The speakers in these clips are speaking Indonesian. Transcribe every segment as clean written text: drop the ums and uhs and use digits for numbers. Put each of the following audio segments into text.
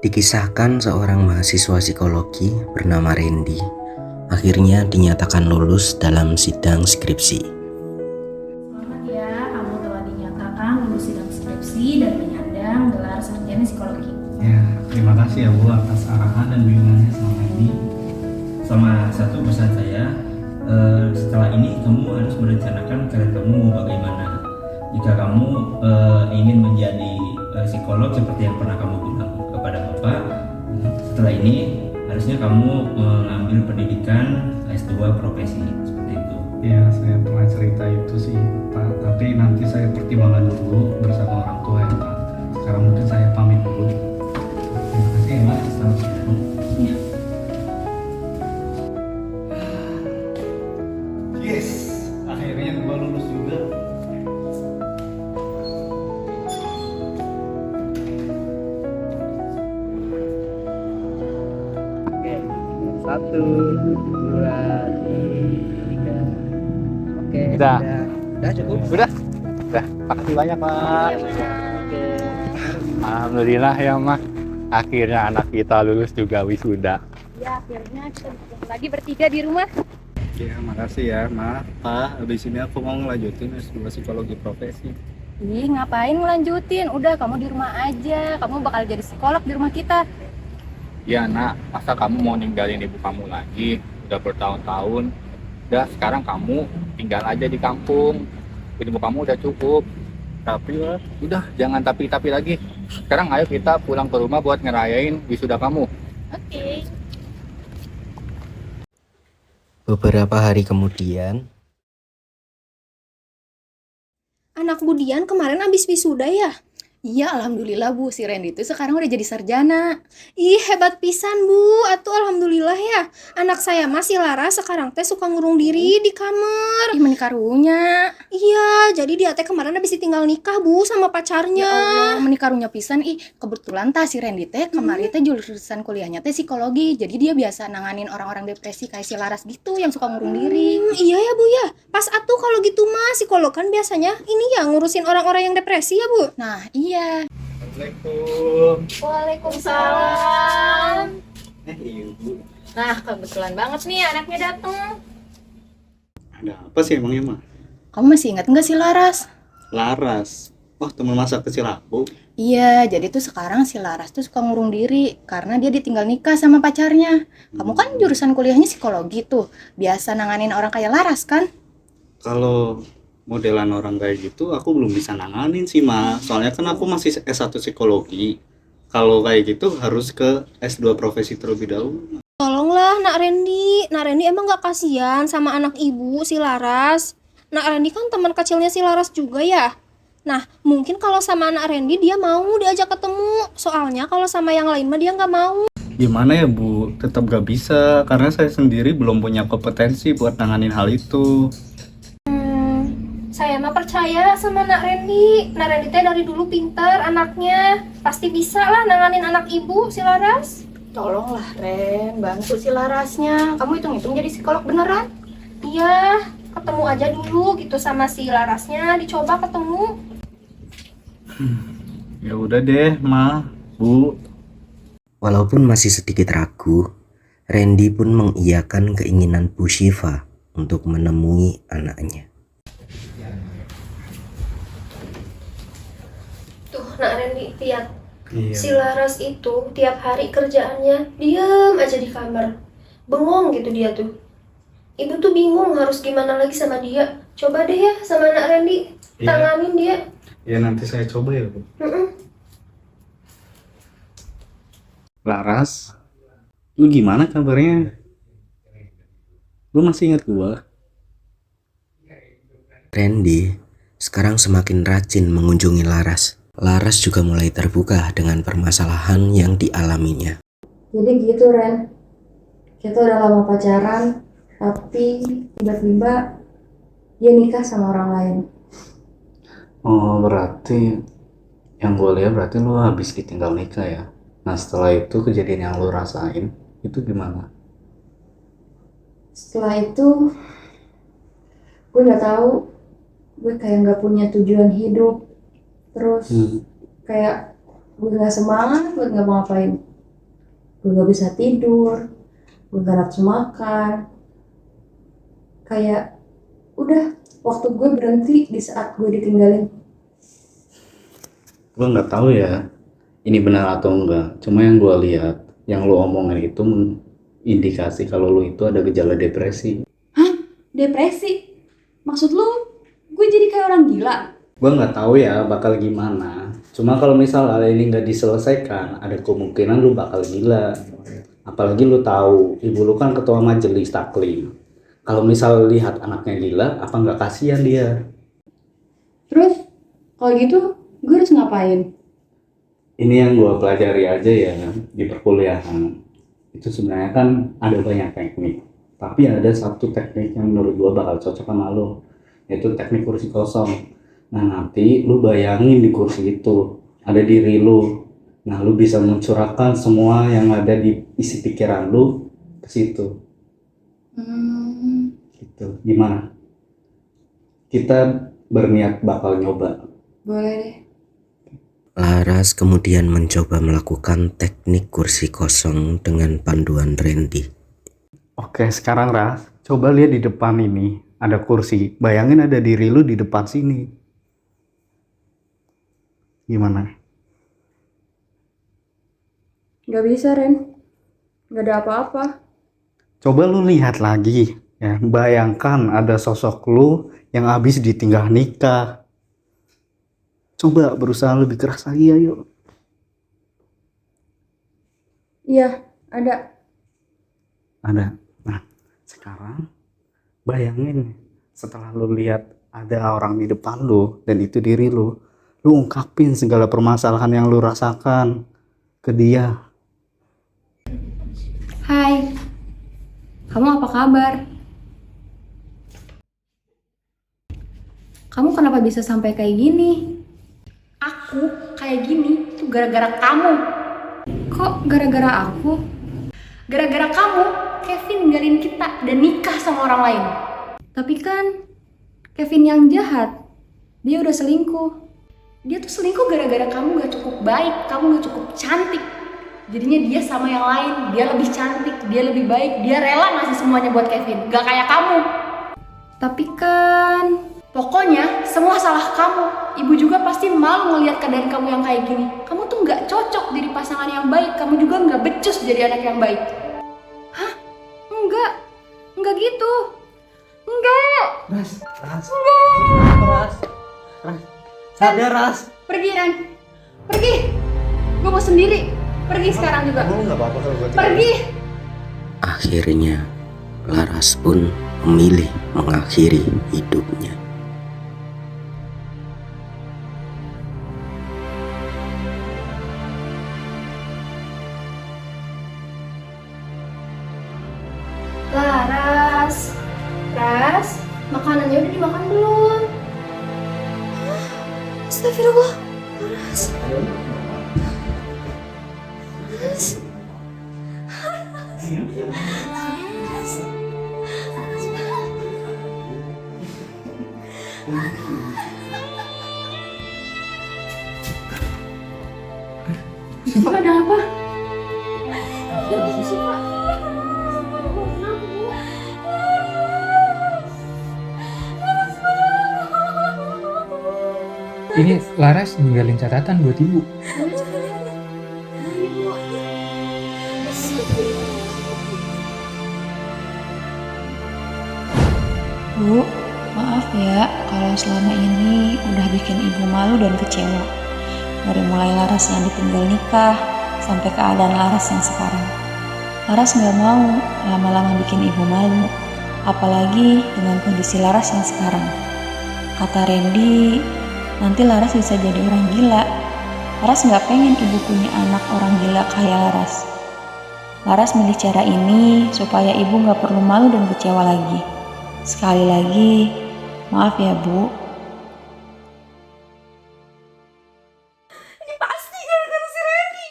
Dikisahkan seorang mahasiswa psikologi bernama Randy akhirnya dinyatakan lulus dalam sidang skripsi. Selamat ya, kamu telah dinyatakan lulus sidang skripsi dan menyandang gelar sarjana psikologi. Ya, terima kasih ya Bu atas arahan dan bimbingannya selama ini. Sama satu pesan saya, setelah ini kamu harus merencanakan karir kamu mau bagaimana. Jika kamu ingin menjadi psikolog seperti yang pernah kamu bilang kepada Bapak, setelah ini harusnya kamu mengambil pendidikan S2 profesi seperti itu. Ya, saya pernah cerita itu sih Pak, tapi nanti saya pertimbangkan dulu bersama orang tua ya Pak. Sekarang mungkin saya pamit dulu. Terima kasih ya Mas, selamat siang. Ya. Yes, akhirnya gua lulus juga. Oke, 1, 2, 3. Oke, Udah. Udah cukup. Udah, makasih banyak Pak. Oke. Alhamdulillah ya Mak, akhirnya anak kita lulus juga wisuda. Ya, akhirnya kita bertemu lagi bertiga di rumah. Ya, makasih ya Ma. Pak, habis ini aku mau ngelanjutin S2 psikologi profesi. Ih, ngapain ngelanjutin? Udah, kamu di rumah aja. Kamu bakal jadi psikolog di rumah kita. Ya Nak, masa kamu mau ninggalin ibu kamu lagi? Udah bertahun-tahun. Udah, sekarang kamu tinggal aja di kampung. Ibu kamu udah cukup. Tapi udah, jangan tapi-tapi lagi. Sekarang ayo kita pulang ke rumah buat ngerayain wisuda kamu. Oke. Beberapa hari kemudian, Anak Budian kemarin abis wisuda ya? Iya, alhamdulillah Bu, si Randy itu sekarang udah jadi sarjana. Ih, hebat pisan Bu, atuh alhamdulillah ya. Anak saya masih Lara sekarang teh suka ngurung diri di kamar. Ih, menikarunya. Iya, jadi dia teh kemarin abis ditinggal nikah Bu sama Ya pacarnya. Allah, menikarunya pisan. Ih, kebetulan si Randy teh kemarin teh jurusan kuliahnya teh psikologi. Jadi dia biasa nanganin orang-orang depresi kayak si Laras gitu yang suka ngurung diri. Iya ya Bu ya. Pas atuh kalau gitu mah psikolog kan biasanya ini ya ngurusin orang-orang yang depresi ya Bu. Nah, iya. Assalamualaikum. Waalaikumsalam. Iya Bu. Nah, kebetulan banget nih anaknya dateng. Ada apa sih emangnya Ma? Kamu masih ingat nggak si Laras? Laras. Wah, teman masa kecil aku. Iya, jadi tuh sekarang si Laras tuh suka ngurung diri karena dia ditinggal nikah sama pacarnya. Kamu kan jurusan kuliahnya psikologi tuh, biasa nanganin orang kayak Laras kan? Kalau modelan orang kayak gitu aku belum bisa nanganin sih Ma. Soalnya kan aku masih S1 psikologi. Kalau kayak gitu harus ke S2 profesi terlebih dahulu. Tolonglah Nak Randy. Nak Randy emang gak kasihan sama anak ibu si Laras. Nak Randy kan teman kecilnya si Laras juga ya. Nah, mungkin kalau sama anak Randy dia mau diajak ketemu. Soalnya kalau sama yang lain mah dia gak mau. Gimana ya Bu? Tetap gak bisa karena saya sendiri belum punya kompetensi buat nanganin hal itu. Saya mah percaya sama Nak Randy. Nak Randy teh dari dulu pintar anaknya. Pasti bisa lah nanganin anak ibu si Laras. Tolonglah Ren, bantu si Larasnya. Kamu hitung-hitung jadi psikolog beneran? Iya, ketemu aja dulu gitu sama si Larasnya. Dicoba ketemu. Ya udah deh Ma, Bu. walaupun masih sedikit ragu, Randy pun mengiyakan keinginan Bu Syifa untuk menemui anaknya. Tuh Nak Randy, lihat. Iya. Si Laras itu tiap hari kerjaannya diam aja di kamar. Bengong gitu dia tuh. Ibu tuh bingung harus gimana lagi sama dia. Coba deh ya sama Nak Randy. Iya. Tanganin dia. Ya nanti saya coba ya Bu. Mm-mm. Laras, lu gimana kabarnya? Lu masih ingat gua? Randy sekarang semakin rajin mengunjungi Laras. Laras juga mulai terbuka dengan permasalahan yang dialaminya. Jadi gitu Ren, kita udah lama pacaran, tapi tiba-tiba dia nikah sama orang lain. Oh berarti yang gue lihat berarti lu habis ditinggal nikah ya. Nah setelah itu kejadian yang lu rasain itu gimana? Setelah itu, gue nggak tahu, gue kayak nggak punya tujuan hidup. Terus kayak gue nggak semangat buat ngapa-ngapain. gue gak bisa tidur, gue gak nafsu makan. Kayak udah waktu gue berhenti di saat gue ditinggalin. Gue nggak tahu ya ini benar atau enggak, cuma yang gue lihat yang lu omongin itu indikasi kalau lu itu ada gejala depresi. Depresi? Maksud lu gue jadi kayak orang gila? Gue nggak tahu ya bakal gimana, cuma kalau misal hal ini nggak diselesaikan ada kemungkinan lu bakal gila. Apalagi lu tahu ibu lu kan ketua majelis taklim. Kalau misal lihat anaknya gila, apa nggak kasihan dia? Terus kalau gitu gue harus ngapain? Ini yang gue pelajari aja ya di perkuliahan. Itu sebenarnya kan ada banyak teknik, tapi ada satu teknik yang menurut gue bakal cocok sama lo, yaitu teknik kursi kosong. Nah nanti lu bayangin di kursi itu ada diri lu. Nah lu bisa mencurahkan semua yang ada di isi pikiran lu ke situ. Gitu. Gimana? Kita berniat bakal nyoba. Boleh deh. Laras kemudian mencoba melakukan teknik kursi kosong dengan panduan Randy. Oke, sekarang Ras, coba lihat di depan ini ada kursi. Bayangin ada diri lu di depan sini. Gimana? Gak bisa, Ren. Gak ada apa-apa. Coba lu lihat lagi ya, bayangkan ada sosok lu yang habis ditinggal nikah. Coba berusaha lebih keras lagi, ayo. Iya, ada. Ada. Nah, sekarang bayangin setelah lu lihat ada orang di depan lu dan itu diri lu ungkapin segala permasalahan yang lu rasakan ke dia. Hai, kamu apa kabar? Kamu kenapa bisa sampai kayak gini? Aku kayak gini tuh gara-gara kamu. Kok gara-gara aku? Gara-gara kamu, Kevin ninggalin kita dan nikah sama orang lain. Tapi kan Kevin yang jahat, dia udah selingkuh. Dia tuh selingkuh gara-gara kamu gak cukup baik, kamu gak cukup cantik. Jadinya dia sama yang lain, dia lebih cantik, dia lebih baik, dia rela ngasih semuanya buat Kevin, gak kayak kamu. Tapi kan, pokoknya semua salah kamu. Ibu juga pasti malu ngelihat keadaan kamu yang kayak gini. Kamu tuh gak cocok jadi pasangan yang baik, kamu juga gak becus jadi anak yang baik. Hah? Enggak gitu. Enggak. Ras. Sadar, Ras. Pergi, Ren. Pergi. Gue mau sendiri. Pergi sekarang juga. Kamu nggak apa-apa kalau gue Pergi. Akhirnya, Laras pun memilih mengakhiri hidupnya. Ras, makanannya udah dimakan belum? Astagfirullah. Ras. Siva, ada apa? Ini Laras ninggalin catatan buat ibu. Bu, maaf ya kalau selama ini udah bikin ibu malu dan kecewa. Dari mulai Laras yang ditinggal nikah sampai keadaan Laras yang sekarang. Laras gak mau lama-lama bikin ibu malu, apalagi dengan kondisi Laras yang sekarang. Kata Randy, nanti Laras bisa jadi orang gila. Laras gak pengen ibu punya anak orang gila kayak Laras. Laras milih cara ini supaya ibu gak perlu malu dan kecewa lagi. Sekali lagi, maaf ya Bu. Ini pasti gara-gara si Randy.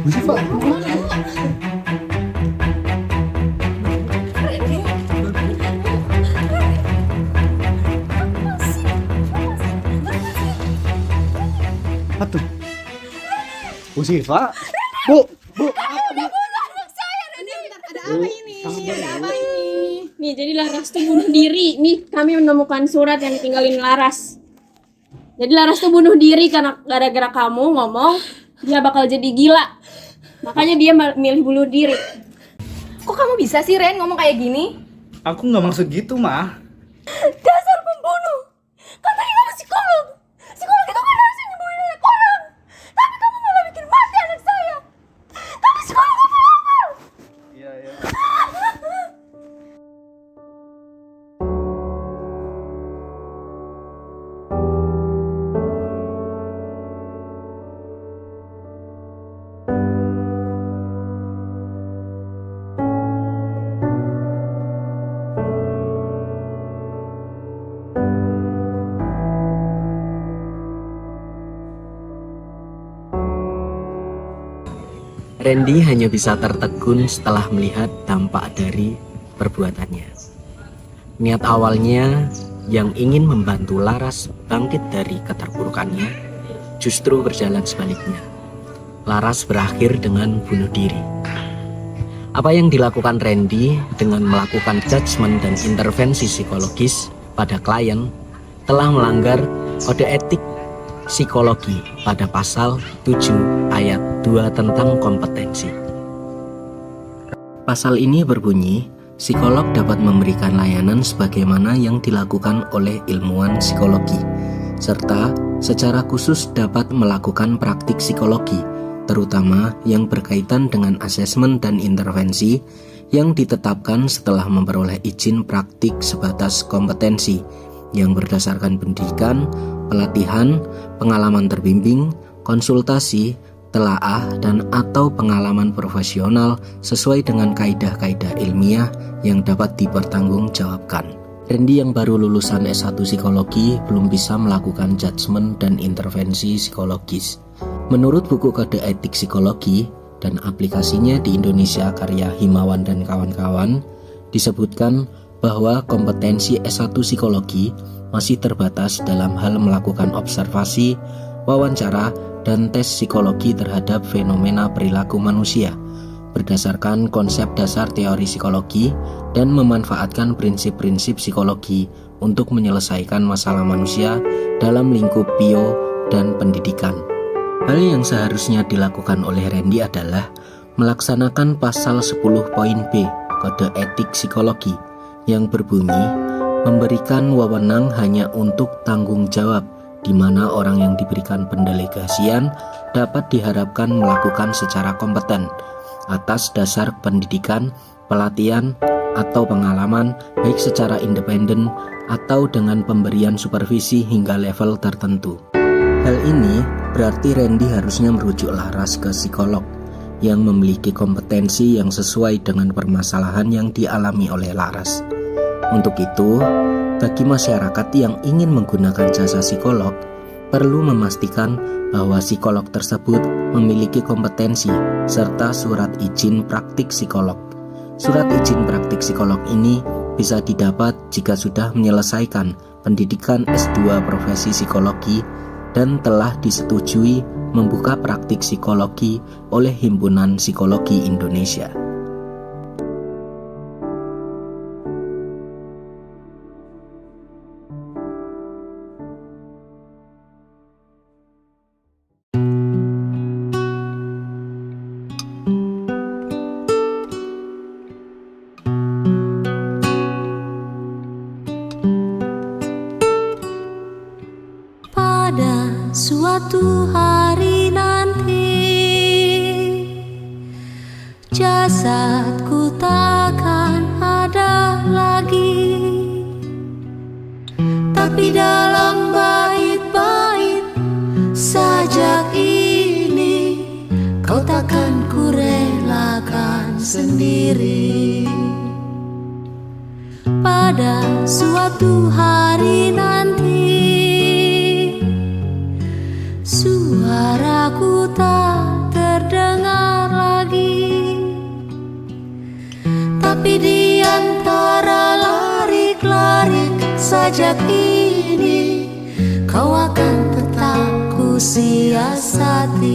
Bu Siva, Bu Siva, Bu. Nih, jadi Laras tuh bunuh diri. Nih, kami menemukan surat yang ditinggalin Laras. Jadi Laras tuh bunuh diri karena gara-gara kamu ngomong dia bakal jadi gila. Makanya dia milih bunuh diri. Kok kamu bisa sih Ren ngomong kayak gini? Aku nggak maksud gitu, Ma. Dasar pembunuh. Katanya kamu psikolog. Psikolog itu kan harusnya nyembuhin anak orang. Tapi kamu malah bikin mati anak saya. Tapi psikolog apa? Iya. Randy hanya bisa tertegun setelah melihat dampak dari perbuatannya. Niat awalnya yang ingin membantu Laras bangkit dari keterpurukannya justru berjalan sebaliknya. Laras berakhir dengan bunuh diri. Apa yang dilakukan Randy dengan melakukan judgement dan intervensi psikologis pada klien telah melanggar kode etik psikologi pada pasal 7 ayat 2 tentang kompetensi. Pasal ini berbunyi, psikolog dapat memberikan layanan sebagaimana yang dilakukan oleh ilmuwan psikologi, serta secara khusus dapat melakukan praktik psikologi, terutama yang berkaitan dengan asesmen dan intervensi yang ditetapkan setelah memperoleh izin praktik sebatas kompetensi yang berdasarkan pendidikan, pelatihan, pengalaman terbimbing, konsultasi, telaah, dan atau pengalaman profesional sesuai dengan kaidah-kaidah ilmiah yang dapat dipertanggungjawabkan. Randy yang baru lulusan S1 psikologi belum bisa melakukan judgement dan intervensi psikologis. Menurut buku kode etik psikologi dan aplikasinya di Indonesia karya Himawan dan kawan-kawan, disebutkan bahwa kompetensi S1 psikologi masih terbatas dalam hal melakukan observasi, wawancara, dan tes psikologi terhadap fenomena perilaku manusia berdasarkan konsep dasar teori psikologi dan memanfaatkan prinsip-prinsip psikologi untuk menyelesaikan masalah manusia dalam lingkup bio dan pendidikan. Hal yang seharusnya dilakukan oleh Randy adalah melaksanakan pasal 10 poin B kode etik psikologi yang berbunyi memberikan wewenang hanya untuk tanggung jawab, di mana orang yang diberikan pendelegasian dapat diharapkan melakukan secara kompeten atas dasar pendidikan, pelatihan, atau pengalaman baik secara independen atau dengan pemberian supervisi hingga level tertentu. Hal ini berarti Randy harusnya merujuk Laras ke psikolog yang memiliki kompetensi yang sesuai dengan permasalahan yang dialami oleh Laras. Untuk itu, bagi masyarakat yang ingin menggunakan jasa psikolog, perlu memastikan bahwa psikolog tersebut memiliki kompetensi serta surat izin praktik psikolog. Surat izin praktik psikolog ini bisa didapat jika sudah menyelesaikan pendidikan S2 profesi psikologi dan telah disetujui membuka praktik psikologi oleh Himpunan Psikologi Indonesia. Suatu hari nanti jasadku takkan ada lagi, tapi dalam bait-bait sajak ini kau takkan kurelakan sendiri. Pada suatu hari nanti suaraku tak terdengar lagi, tapi di antara larik-larik sajak ini kau akan tetap ku siasati.